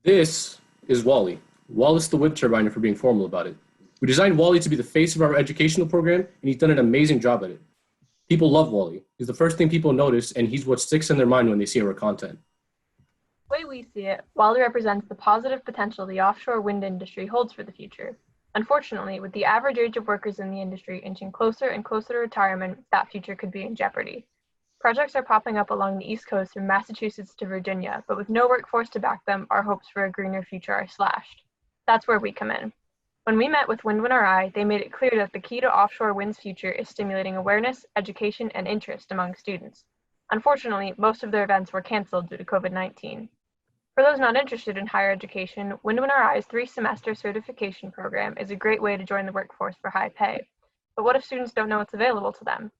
This is Wally. Wallace the wind turbine, if we're being formal about it. We designed Wally to be the face of our educational program, and he's done an amazing job at it. People love Wally. He's the first thing people notice, and he's what sticks in their mind when they see our content. The way we see it, Wally represents the positive potential the offshore wind industry holds for the future. Unfortunately, with the average age of workers in the industry inching closer and closer to retirement, that future could be in jeopardy. Projects are popping up along the East Coast from Massachusetts to Virginia, but with no workforce to back them, our hopes for a greener future are slashed. That's where we come in. When we met with WindRI, they made it clear that the key to offshore wind's future is stimulating awareness, education, and interest among students. Unfortunately, most of their events were canceled due to COVID-19. For those not interested in higher education, WindRI's 3-semester certification program is a great way to join the workforce for high pay. But what if students don't know what's available to them?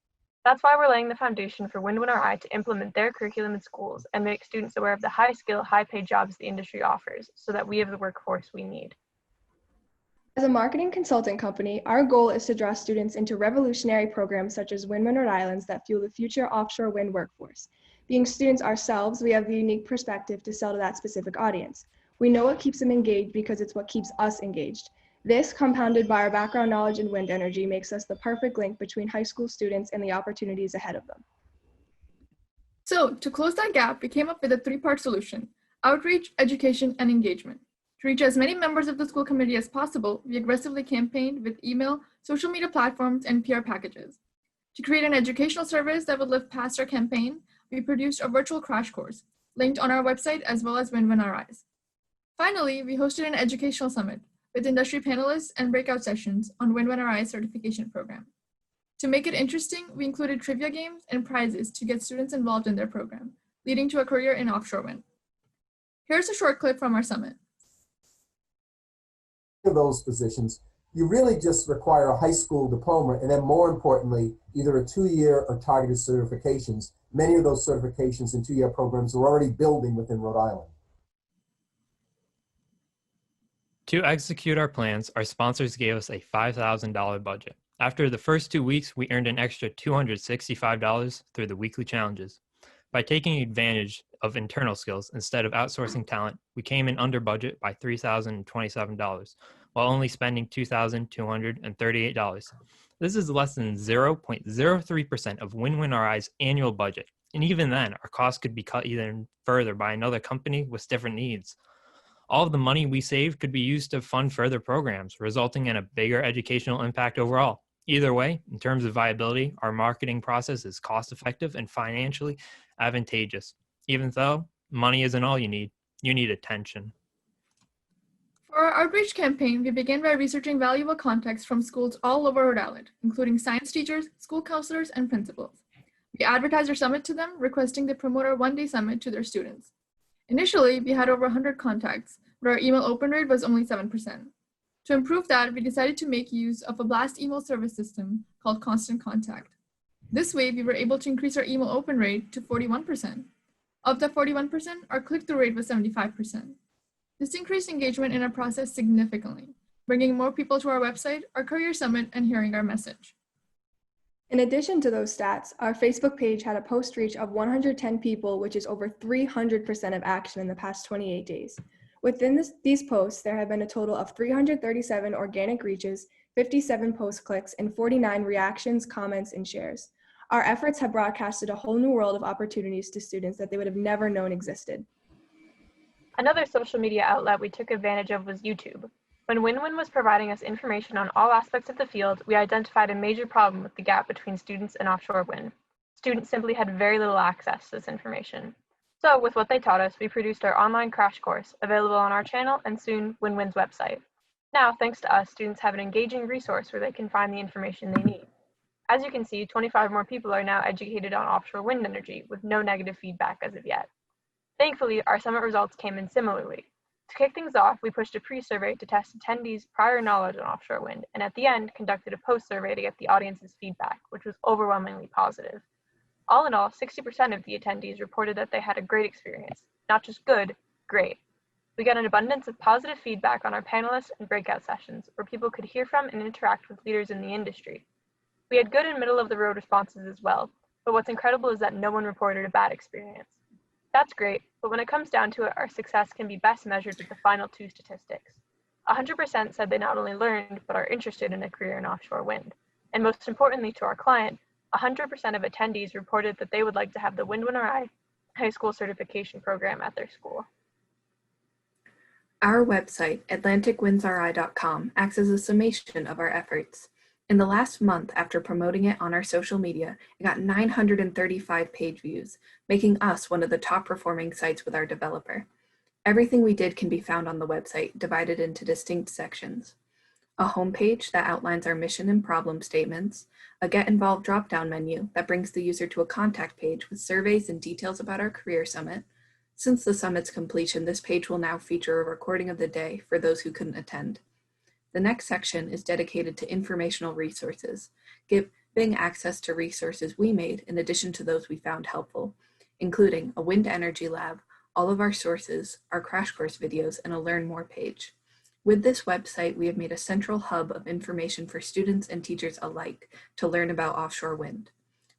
That's why we're laying the foundation for WindRI to implement their curriculum in schools and make students aware of the high-skill, high-paid jobs the industry offers, so that we have the workforce we need. As a marketing consulting company, our goal is to draw students into revolutionary programs such as Wind Rhode Islands that fuel the future offshore wind workforce. Being students ourselves, we have the unique perspective to sell to that specific audience. We know what keeps them engaged because it's what keeps us engaged. This, compounded by our background knowledge in wind energy, makes us the perfect link between high school students and the opportunities ahead of them. So, to close that gap, we came up with a 3-part solution: outreach, education, and engagement. To reach as many members of the school committee as possible, we aggressively campaigned with email, social media platforms, and PR packages. To create an educational service that would live past our campaign, we produced a virtual crash course, linked on our website as well as WindRI's. Finally, we hosted an educational summit with industry panelists and breakout sessions on WindRI's certification program. To make it interesting, we included trivia games and prizes to get students involved in their program, leading to a career in offshore wind. Here's a short clip from our summit. Those positions, you really just require a high school diploma, and then more importantly, either a 2-year or targeted certifications. Many of those certifications and 2-year programs are already building within Rhode Island. To execute our plans, our sponsors gave us a $5,000 budget. After the first 2 weeks, we earned an extra $265 through the weekly challenges. By taking advantage of internal skills instead of outsourcing talent, we came in under budget by $3,027, while only spending $2,238. This is less than 0.03% of WindRI's annual budget, and even then, our costs could be cut even further by another company with different needs. All of the money we saved could be used to fund further programs, resulting in a bigger educational impact overall. Either way, in terms of viability, our marketing process is cost-effective and financially advantageous. Even though money isn't all you need attention. For our outreach campaign, we began by researching valuable contacts from schools all over Rhode Island, including science teachers, school counselors, and principals. We advertised our summit to them, requesting they promote our one-day summit to their students. Initially, we had over 100 contacts, but our email open rate was only 7%. To improve that, we decided to make use of a blast email service system called Constant Contact. This way, we were able to increase our email open rate to 41%. Of that 41%, our click-through rate was 75%. This increased engagement in our process significantly, bringing more people to our website, our career summit, and hearing our message. In addition to those stats, our Facebook page had a post reach of 110 people, which is over 300% of action in the past 28 days. Within these posts, there have been a total of 337 organic reaches, 57 post clicks, and 49 reactions, comments, and shares. Our efforts have broadcasted a whole new world of opportunities to students that they would have never known existed. Another social media outlet we took advantage of was YouTube. When WinWin was providing us information on all aspects of the field, we identified a major problem with the gap between students and offshore wind. Students simply had very little access to this information. So, with what they taught us, we produced our online crash course, available on our channel and soon WinWin's website. Now, thanks to us, students have an engaging resource where they can find the information they need. As you can see, 25 more people are now educated on offshore wind energy, with no negative feedback as of yet. Thankfully, our summit results came in similarly. To kick things off, we pushed a pre-survey to test attendees' prior knowledge on offshore wind, and at the end, conducted a post-survey to get the audience's feedback, which was overwhelmingly positive. All in all, 60% of the attendees reported that they had a great experience. Not just good, great. We got an abundance of positive feedback on our panelists and breakout sessions, where people could hear from and interact with leaders in the industry. We had good and middle-of-the-road responses as well, but what's incredible is that no one reported a bad experience. That's great, but when it comes down to it, our success can be best measured with the final two statistics. 100% said they not only learned, but are interested in a career in offshore wind. And most importantly to our client, 100% of attendees reported that they would like to have the WinRI high school certification program at their school. Our website, AtlanticWindsRI.com, acts as a summation of our efforts. In the last month after promoting it on our social media, it got 935 page views, making us one of the top performing sites with our developer. Everything we did can be found on the website, divided into distinct sections. A homepage that outlines our mission and problem statements, a Get Involved drop-down menu that brings the user to a contact page with surveys and details about our Career Summit. Since the summit's completion, this page will now feature a recording of the day for those who couldn't attend. The next section is dedicated to informational resources, giving access to resources we made in addition to those we found helpful, including a wind energy lab, all of our sources, our crash course videos, and a Learn More page. With this website, we have made a central hub of information for students and teachers alike to learn about offshore wind.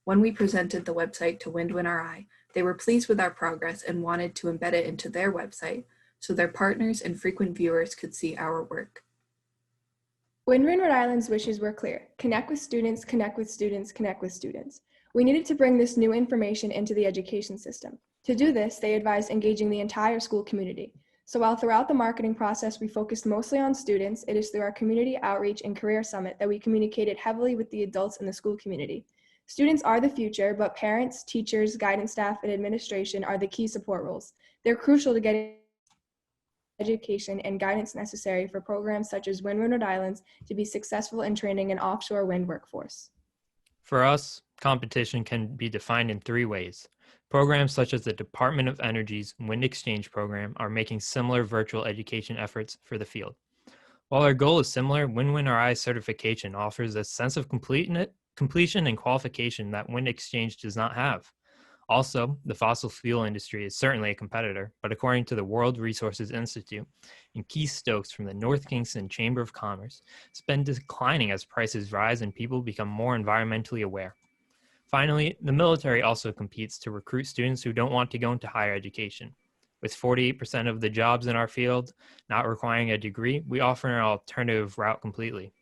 When we presented the website to WinRI, they were pleased with our progress and wanted to embed it into their website so their partners and frequent viewers could see our work. Windward Island's wishes were clear: connect with students, connect with students, connect with students. We needed to bring this new information into the education system. To do this, they advised engaging the entire school community. So while throughout the marketing process we focused mostly on students, it is through our community outreach and career summit that we communicated heavily with the adults in the school community. Students are the future, but parents, teachers, guidance staff, and administration are the key support roles. They're crucial to getting education and guidance necessary for programs such as Windward Islands to be successful in training an offshore wind workforce. For us, competition can be defined in three ways. Programs such as the Department of Energy's Wind Exchange program are making similar virtual education efforts for the field. While our goal is similar, WinRI certification offers a sense of completion and qualification that Wind Exchange does not have. Also, the fossil fuel industry is certainly a competitor, but according to the World Resources Institute and Keith Stokes from the North Kingston Chamber of Commerce, it's been declining as prices rise and people become more environmentally aware. Finally, the military also competes to recruit students who don't want to go into higher education. With 48% of the jobs in our field not requiring a degree, we offer an alternative route completely.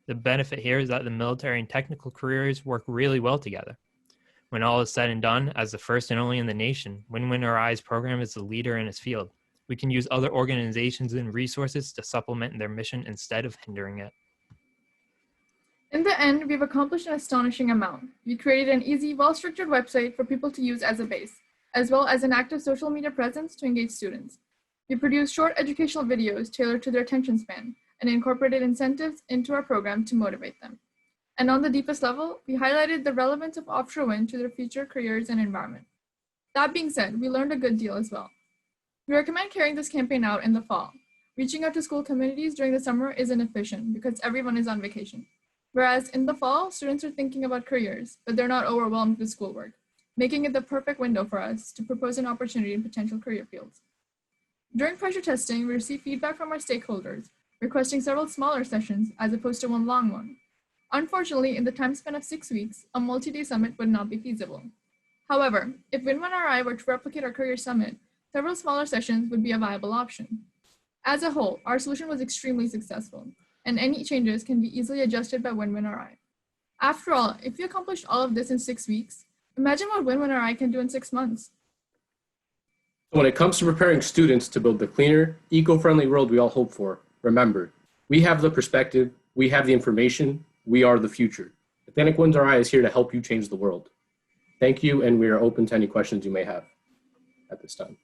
The benefit here is that the military and technical careers work really well together. When all is said and done, as the first and only in the nation, WinRI's program is the leader in its field. We can use other organizations and resources to supplement their mission instead of hindering it. In the end, we've accomplished an astonishing amount. We created an easy, well-structured website for people to use as a base, as well as an active social media presence to engage students. We produced short educational videos tailored to their attention span and incorporated incentives into our program to motivate them. And on the deepest level, we highlighted the relevance of offshore wind to their future careers and environment. That being said, we learned a good deal as well. We recommend carrying this campaign out in the fall. Reaching out to school communities during the summer is inefficient because everyone is on vacation. Whereas in the fall, students are thinking about careers, but they're not overwhelmed with schoolwork, making it the perfect window for us to propose an opportunity in potential career fields. During pressure testing, we received feedback from our stakeholders, requesting several smaller sessions as opposed to one long one. Unfortunately, in the time span of 6 weeks, a multi-day summit would not be feasible. However, if WinRI were to replicate our career summit, several smaller sessions would be a viable option. As a whole, our solution was extremely successful, and any changes can be easily adjusted by WinRI. After all, if we accomplished all of this in 6 weeks, imagine what WinRI can do in 6 months. When it comes to preparing students to build the cleaner, eco-friendly world we all hope for, remember, we have the perspective, we have the information, we are the future. AtlanticWindsRI is here to help you change the world. Thank you, and we are open to any questions you may have at this time.